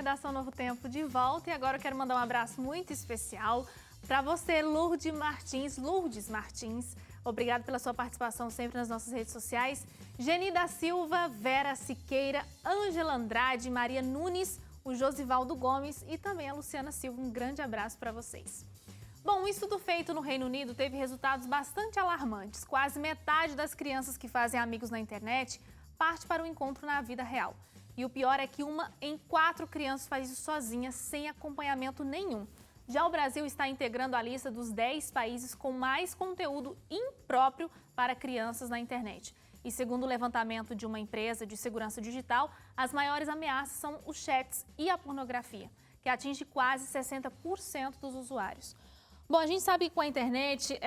Redação Novo Tempo de volta e agora eu quero mandar um abraço muito especial para você, Lourdes Martins. Obrigado pela sua participação sempre nas nossas redes sociais. Geni da Silva, Vera Siqueira, Ângela Andrade, Maria Nunes, o Josivaldo Gomes e também a Luciana Silva. Um grande abraço para vocês. Bom, um estudo feito no Reino Unido teve resultados bastante alarmantes. Quase metade das crianças que fazem amigos na internet parte para o encontro na vida real. E o pior é que 1 em 4 crianças faz isso sozinha, sem acompanhamento nenhum. Já o Brasil está integrando a lista dos 10 países com mais conteúdo impróprio para crianças na internet. E segundo o levantamento de uma empresa de segurança digital, as maiores ameaças são os chats e a pornografia, que atinge quase 60% dos usuários. Bom, a gente sabe que com a internet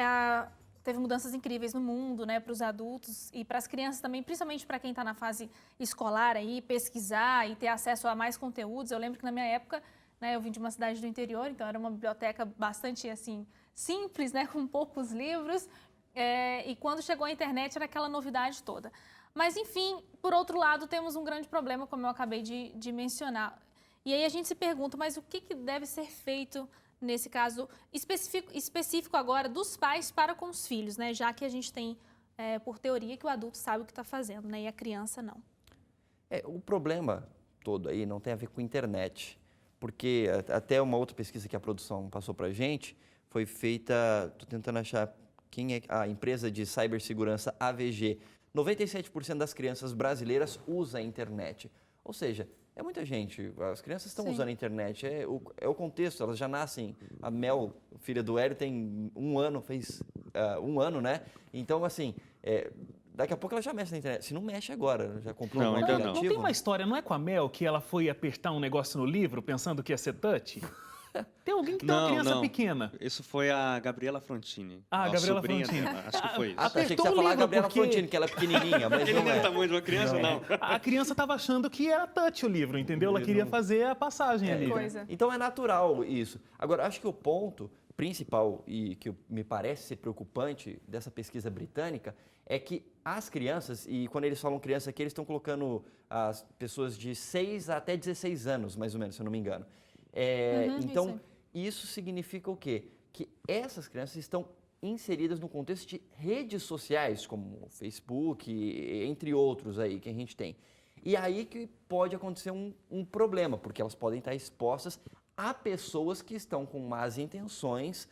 teve mudanças incríveis no mundo, né, para os adultos e para as crianças também, principalmente para quem está na fase escolar aí, pesquisar e ter acesso a mais conteúdos. Eu lembro que na minha época, né, eu vim de uma cidade do interior, então era uma biblioteca bastante assim simples, né, com poucos livros. E quando chegou a internet era aquela novidade toda. Mas enfim, por outro lado, temos um grande problema, como eu acabei de mencionar. E aí a gente se pergunta, mas o que deve ser feito nesse caso específico agora dos pais para com os filhos, né? Já que a gente tem, por teoria, que o adulto sabe o que está fazendo, né? E a criança não. O problema todo aí não tem a ver com a internet, porque até uma outra pesquisa que a produção passou para a gente foi feita, estou tentando achar quem é a empresa de cibersegurança AVG. 97% das crianças brasileiras usam a internet, ou seja, é muita gente, as crianças estão usando a internet, é o contexto, elas já nascem, a Mel, filha do Hélio, tem 1 ano, fez 1 ano, né? Então, assim, daqui a pouco ela já mexe na internet, se não mexe agora, já comprou um aplicativo. Não tem uma história, não é com a Mel, que ela foi apertar um negócio no livro pensando que ia ser touch? Tem alguém que tem uma criança pequena. Isso foi a Gabriela Frontini. A Gabriela Frontini. Dela, acho que foi isso. Achei que você ia falar a Gabriela Frontini, que ela é pequenininha, mas Ele não não é é. o tamanho de uma criança, não. A criança estava achando que era touch o livro, entendeu? Ela queria fazer a passagem ali. Então é natural isso. Agora, acho que o ponto principal e que me parece ser preocupante dessa pesquisa britânica é que as crianças, e quando eles falam criança aqui, eles estão colocando as pessoas de 6 até 16 anos, mais ou menos, se eu não me engano. Então, isso significa o quê? Que essas crianças estão inseridas no contexto de redes sociais, como o Facebook, entre outros aí que a gente tem. E aí que pode acontecer um problema, porque elas podem estar expostas a pessoas que estão com más intenções,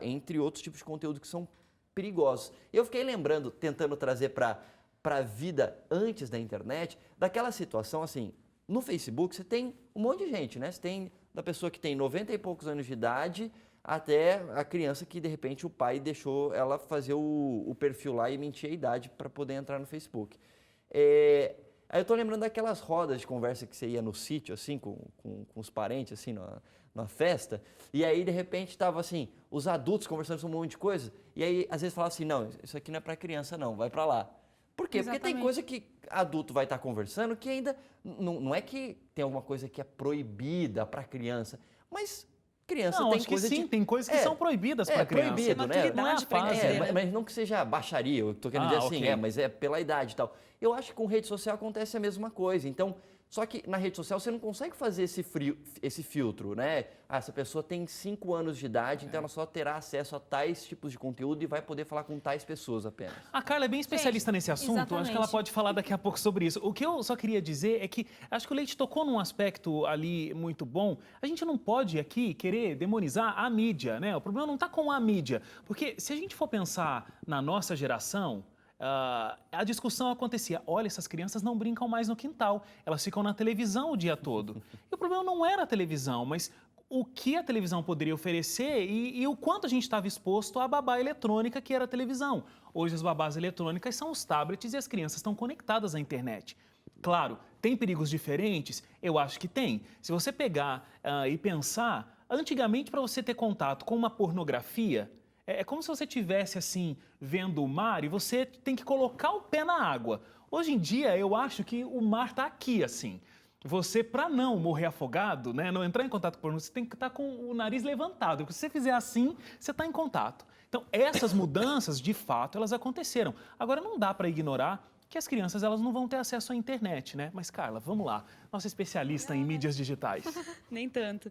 entre outros tipos de conteúdo que são perigosos. Eu fiquei lembrando, tentando trazer para a vida antes da internet, daquela situação assim, no Facebook você tem um monte de gente, né? Você tem da pessoa que tem 90 e poucos anos de idade até a criança que, de repente, o pai deixou ela fazer o perfil lá e mentir a idade para poder entrar no Facebook. Aí eu tô lembrando daquelas rodas de conversa que você ia no sítio, assim, com os parentes, assim, numa festa, e aí, de repente, tava assim, os adultos conversando sobre um monte de coisa, e aí, às vezes, falava assim, não, isso aqui não é para criança, não, vai para lá. Por quê? Exatamente. Porque tem coisa que adulto vai estar conversando que ainda não é que tem alguma coisa que é proibida para criança, mas criança Não, tem acho coisa que sim, tem coisas que são proibidas para criança. Proibido, né? Não é a fase. Mas não que seja baixaria, eu tô querendo dizer assim, ok. mas é pela idade e tal. Eu acho que com rede social acontece a mesma coisa, então, só que na rede social você não consegue fazer esse filtro, né? Essa pessoa tem 5 anos de idade, então ela só terá acesso a tais tipos de conteúdo e vai poder falar com tais pessoas apenas. A Carla é bem especialista nesse assunto, exatamente. acho que ela pode falar daqui a pouco sobre isso. O que eu só queria dizer é que acho que o Leite tocou num aspecto ali muito bom. A gente não pode aqui querer demonizar a mídia, né? O problema não está com a mídia, porque se a gente for pensar na nossa geração, a discussão acontecia, olha, essas crianças não brincam mais no quintal, elas ficam na televisão o dia todo. E o problema não era a televisão, mas o que a televisão poderia oferecer e o quanto a gente estava exposto à babá eletrônica que era a televisão. Hoje as babás eletrônicas são os tablets e as crianças estão conectadas à internet. Claro, tem perigos diferentes? Eu acho que tem. Se você pegar e pensar, antigamente para você ter contato com uma pornografia, é como se você estivesse assim, vendo o mar e você tem que colocar o pé na água. Hoje em dia, eu acho que o mar está aqui, assim. Você, para não morrer afogado, né, não entrar em contato com o porno, você tem que estar com o nariz levantado. Porque se você fizer assim, você está em contato. Então, essas mudanças, de fato, elas aconteceram. Agora, não dá para ignorar que as crianças elas não vão ter acesso à internet, né? Mas, Carla, vamos lá. Nossa especialista em mídias digitais. Nem tanto.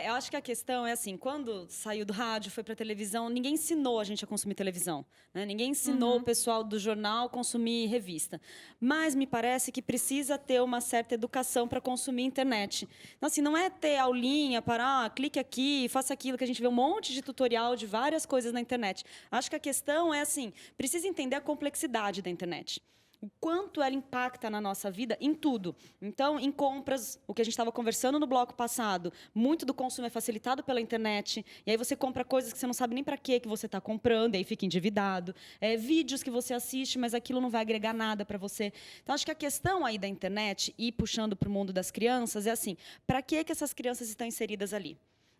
Eu acho que a questão é assim, quando saiu do rádio, foi para a televisão, ninguém ensinou a gente a consumir televisão, né? Ninguém ensinou o pessoal do jornal a consumir revista. Mas me parece que precisa ter uma certa educação para consumir internet. Então, assim, não é ter aulinha para, clique aqui, faça aquilo, que a gente vê um monte de tutorial de várias coisas na internet. Acho que a questão é assim, precisa entender a complexidade da internet. O quanto ela impacta na nossa vida em tudo. Então, em compras, o que a gente estava conversando no bloco passado, muito do consumo é facilitado pela internet, e aí você compra coisas que você não sabe nem para que você está comprando, e aí fica endividado. Vídeos que você assiste, mas aquilo não vai agregar nada para você. Então, acho que a questão aí da internet, e puxando para o mundo das crianças, é assim, para que essas crianças estão inseridas ali?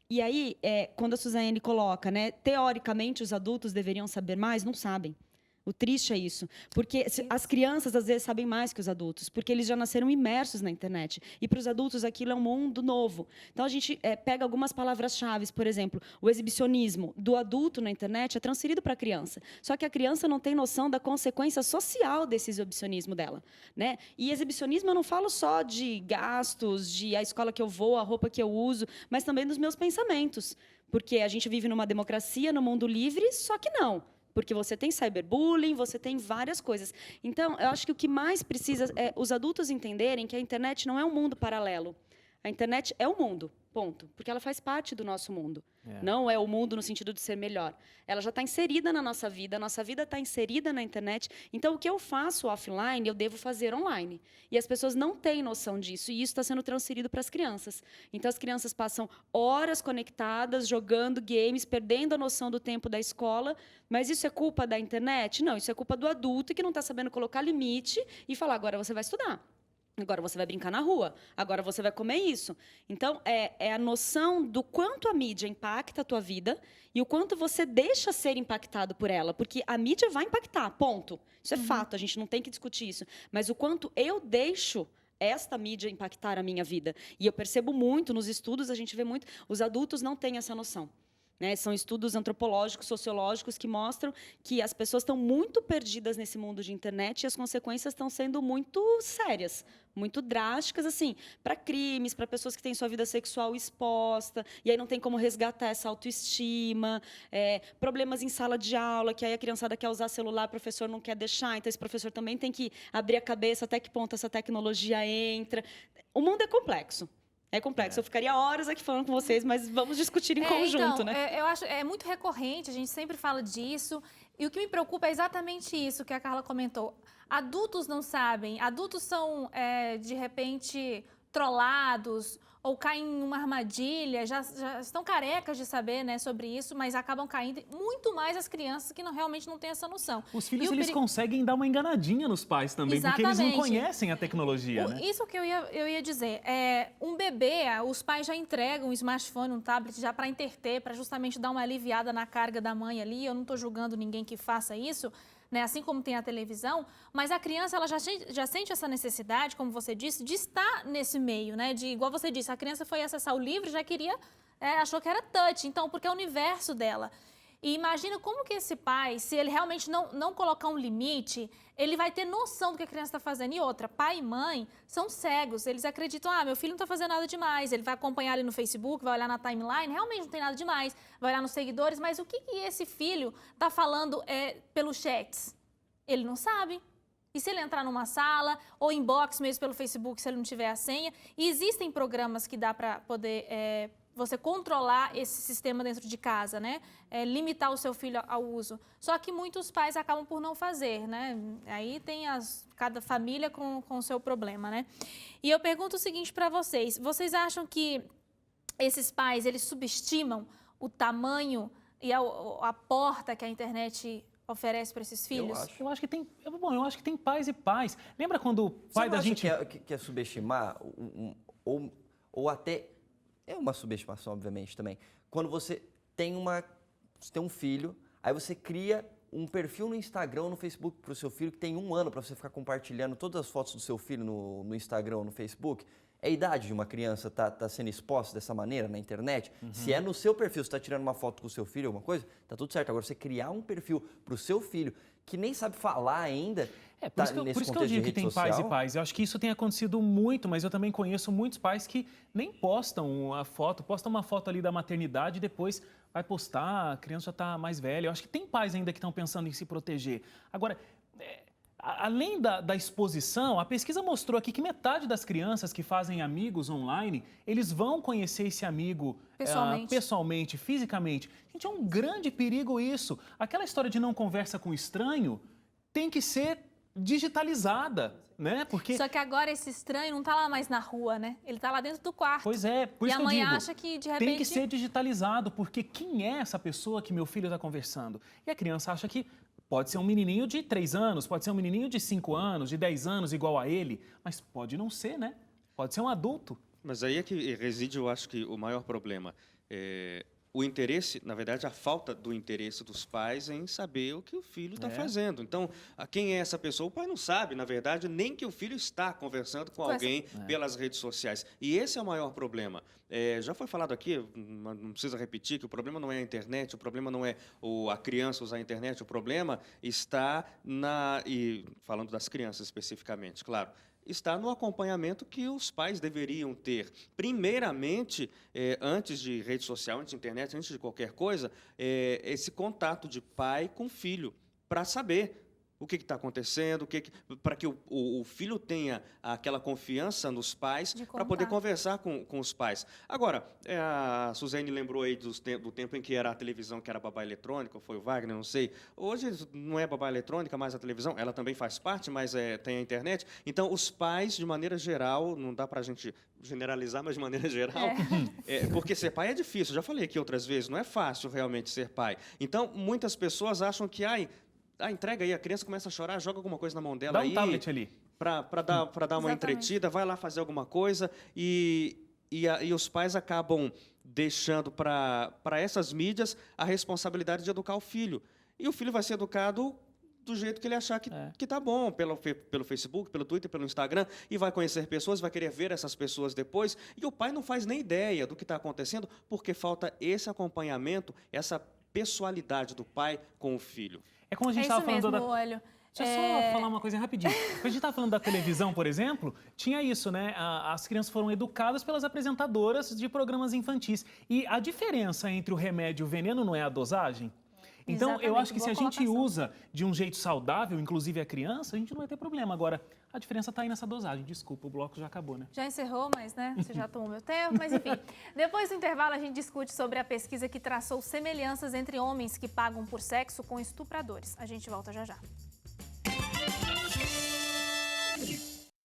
E aí, quando a Suzane coloca, né, teoricamente os adultos deveriam saber mais, não sabem. O triste é isso, porque as crianças às vezes sabem mais que os adultos, porque eles já nasceram imersos na internet. E para os adultos aquilo é um mundo novo. Então a gente pega algumas palavras-chave, por exemplo, o exibicionismo do adulto na internet é transferido para a criança. Só que a criança não tem noção da consequência social desse exibicionismo dela, né? E exibicionismo eu não falo só de gastos, de a escola que eu vou, a roupa que eu uso, mas também dos meus pensamentos. Porque a gente vive numa democracia, no mundo livre, só que não. Porque você tem cyberbullying, você tem várias coisas. Então, eu acho que o que mais precisa é os adultos entenderem que a internet não é um mundo paralelo. A internet é o mundo, ponto. Porque ela faz parte do nosso mundo. Não é o mundo no sentido de ser melhor. Ela já está inserida na nossa vida, a nossa vida está inserida na internet. Então, o que eu faço offline, eu devo fazer online. E as pessoas não têm noção disso, e isso está sendo transferido para as crianças. Então, as crianças passam horas conectadas, jogando games, perdendo a noção do tempo da escola. Mas isso é culpa da internet? Não, isso é culpa do adulto que não está sabendo colocar limite e falar, agora você vai estudar. Agora você vai brincar na rua, agora você vai comer isso. Então, é a noção do quanto a mídia impacta a tua vida e o quanto você deixa ser impactado por ela. Porque a mídia vai impactar, ponto. Isso é fato, a gente não tem que discutir isso. Mas o quanto eu deixo esta mídia impactar a minha vida. E eu percebo muito, nos estudos a gente vê muito, os adultos não têm essa noção. Né? São estudos antropológicos, sociológicos que mostram que as pessoas estão muito perdidas nesse mundo de internet e as consequências estão sendo muito sérias, muito drásticas, assim, para crimes, para pessoas que têm sua vida sexual exposta, e aí não tem como resgatar essa autoestima, problemas em sala de aula, que aí a criançada quer usar celular, o professor não quer deixar, então esse professor também tem que abrir a cabeça até que ponto essa tecnologia entra. O mundo é complexo. É complexo. Eu ficaria horas aqui falando com vocês, mas vamos discutir em conjunto, né? Eu acho muito recorrente, a gente sempre fala disso. E o que me preocupa é exatamente isso que a Carla comentou. Adultos não sabem, adultos são, de repente, trollados ou caem em uma armadilha, já estão carecas de saber, né, sobre isso, mas acabam caindo muito mais as crianças que realmente não têm essa noção. Os filhos, eles conseguem dar uma enganadinha nos pais também, Exatamente. Porque eles não conhecem a tecnologia, né? Isso que eu ia dizer. Um bebê, os pais já entregam um smartphone, um tablet, já para interter, para justamente dar uma aliviada na carga da mãe ali. Eu não estou julgando ninguém que faça isso, né, assim como tem a televisão, mas a criança ela já sente essa necessidade, como você disse, de estar nesse meio, né? Igual você disse, a criança foi acessar o livro, já queria, achou que era touch, então, porque é o universo dela. E imagina como que esse pai, se ele realmente não colocar um limite, ele vai ter noção do que a criança está fazendo. E outra, pai e mãe são cegos, eles acreditam, meu filho não está fazendo nada demais, ele vai acompanhar ali no Facebook, vai olhar na timeline, realmente não tem nada demais, vai olhar nos seguidores, mas o que esse filho está falando pelos chats? Ele não sabe. E se ele entrar numa sala, ou inbox mesmo pelo Facebook, se ele não tiver a senha, e existem programas que dá para poder você controlar esse sistema dentro de casa, né? Limitar o seu filho ao uso. Só que muitos pais acabam por não fazer, né? Aí tem cada família com o seu problema, né? E eu pergunto o seguinte para vocês. Vocês acham que esses pais, eles subestimam o tamanho e a porta que a internet oferece para esses filhos? Eu acho que tem. Bom, eu acho que tem pais e pais. Lembra quando o pai da gente. Que é subestimar, ou até. É uma subestimação, obviamente, também. Quando você tem um filho, aí você cria um perfil no Instagram ou no Facebook para o seu filho que tem 1 ano para você ficar compartilhando todas as fotos do seu filho no Instagram ou no Facebook. É a idade de uma criança tá sendo exposta dessa maneira na internet. Se é no seu perfil, você está tirando uma foto com o seu filho, alguma coisa, tá tudo certo. Agora, você criar um perfil para o seu filho que nem sabe falar ainda, Por isso que eu digo que tem pais e pais. Eu acho que isso tem acontecido muito, mas eu também conheço muitos pais que nem postam a foto, postam uma foto ali da maternidade e depois vai postar, a criança já está mais velha. Eu acho que tem pais ainda que estão pensando em se proteger. Agora, além da exposição, a pesquisa mostrou aqui que metade das crianças que fazem amigos online, eles vão conhecer esse amigo pessoalmente, fisicamente. Gente, é um grande perigo isso. Aquela história de não conversa com estranho tem que ser digitalizada, né? Porque... Só que agora esse estranho não está lá mais na rua, né? Ele está lá dentro do quarto. Pois é, por isso que eu digo, e a mãe acha que, de repente... tem que ser digitalizado, porque quem é essa pessoa que meu filho está conversando? E a criança acha que pode ser um menininho de 3 anos, pode ser um menininho de 5 anos, de 10 anos, igual a ele, mas pode não ser, né? Pode ser um adulto. Mas aí é que reside, eu acho que o maior problema. O interesse, na verdade, a falta do interesse dos pais em saber o que o filho está fazendo. Então, quem é essa pessoa? O pai não sabe, na verdade, nem que o filho está conversando com alguém pelas redes sociais. E esse é o maior problema. Já foi falado aqui, não precisa repetir, que o problema não é a internet, o problema não é a criança usar a internet, o problema está e falando das crianças especificamente, claro, está no acompanhamento que os pais deveriam ter. Primeiramente, antes de rede social, antes de internet, antes de qualquer coisa, esse contato de pai com filho, para saber o que está acontecendo, para que o filho tenha aquela confiança nos pais, para poder conversar com os pais. Agora, a Suzane lembrou aí do tempo em que era a televisão, que era babá eletrônica, ou foi o Wagner, não sei. Hoje não é babá eletrônica, mais a televisão, ela também faz parte, mas tem a internet. Então, os pais, de maneira geral, não dá para a gente generalizar, mas de maneira geral, porque ser pai é difícil, já falei aqui outras vezes, não é fácil realmente ser pai. Então, muitas pessoas acham que, entrega aí, a criança começa a chorar, joga alguma coisa na mão dela. Dá um tablet ali. Para dar uma entretida, vai lá fazer alguma coisa e os pais acabam deixando para essas mídias a responsabilidade de educar o filho. E o filho vai ser educado do jeito que ele achar que tá bom, pelo Facebook, pelo Twitter, pelo Instagram, e vai conhecer pessoas, vai querer ver essas pessoas depois, e o pai não faz nem ideia do que está acontecendo, porque falta esse acompanhamento, essa pessoalidade do pai com o filho. É como a gente estava falando Deixa eu só falar uma coisa rapidinho. Quando a gente estava falando da televisão, por exemplo, tinha isso, né? As crianças foram educadas pelas apresentadoras de programas infantis. E a diferença entre o remédio e o veneno não é a dosagem? Então, eu acho que se a gente usa de um jeito saudável, inclusive a criança, a gente não vai ter problema. Agora, a diferença está aí nessa dosagem. Desculpa, o bloco já acabou, né? Já encerrou, mas, né? Você já tomou meu tempo, mas enfim. Depois do intervalo, a gente discute sobre a pesquisa que traçou semelhanças entre homens que pagam por sexo com estupradores. A gente volta já já.